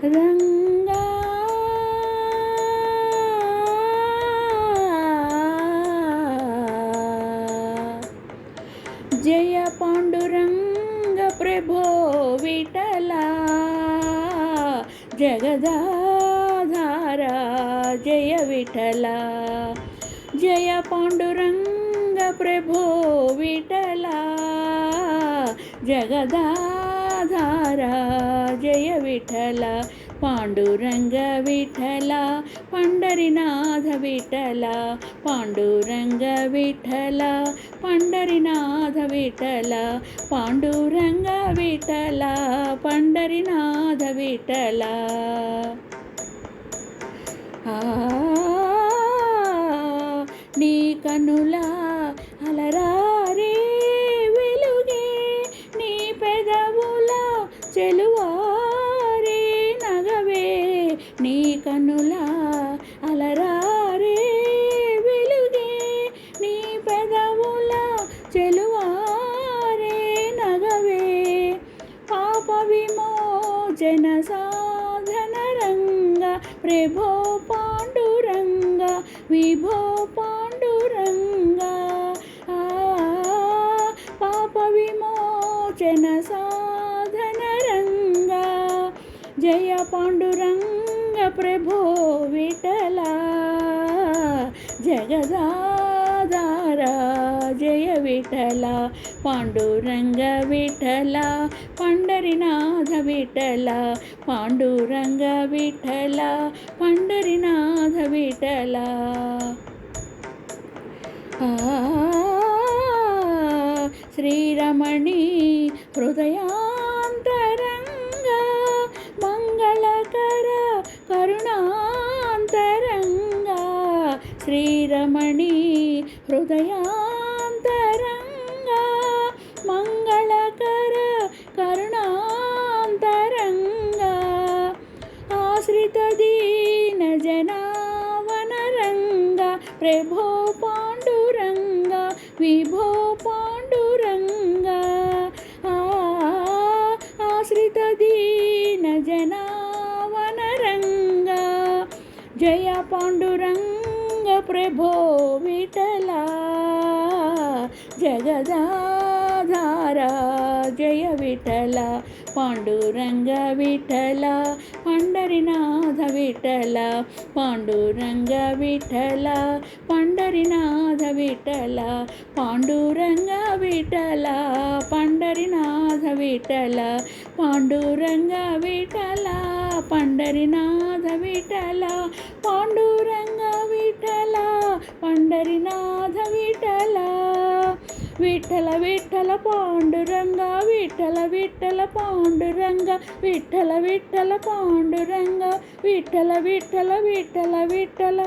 రంగా జయ పాండురంగ ప్రభో విఠలా జగదాధార జయ విఠలా జయ పాండురంగ ప్రభో విఠలా జగదాధార జయ విఠల పాండురంగ విఠల పండరినాథ విఠల పాండురంగ విఠల పండరినాథ విఠల పాండురంగ విఠల పండరినాథ విఠల నీ కనుల అలరారే వెలుగే నీ పెదవుల చెలువారే నగవే నీ కనుల అలరారే వెలుగే నీ పెదవుల చెలువారే నగవే పాప విమోచన సాధన రంగ ప్రభో పాండురంగ విభో పాండురంగ పాప విమోచన సాధన రంగ జయ పాండురంగ ప్రభో విఠల జగదాధార జయ విఠల పాండురంగ విఠల పండరినాథ విఠల పాండురంగ విఠల పండరినాథ విఠల శ్రీరమణి హృదయాంతరంగ మంగళకర కరుణాంతరంగ శ్రీరమణి హృదయాంతరంగ మంగళకర కరుణాంతరంగ ఆశ్రిత దీన జనావన రంగ ప్రభో పాండురంగ విభో పాండురంగ ఆశ్రిత దీన జనావన రంగ జయ పాండురంగ ప్రభో విఠల జగదాధార జయ విఠల పాండురంగ విఠల పండరినాథ విఠల పాండురంగ విఠల పండరినాథ విఠల పాండురంగ విఠల పండరినాథ విఠల పాండురంగ విఠల పండరినాథ విఠల పాండురంగ విఠల పండరినాథ విఠల విఠల విఠల పాండురంగ విఠల విఠల పాండురంగ విఠల విఠల పాండురంగ విఠల విఠల విఠల విఠల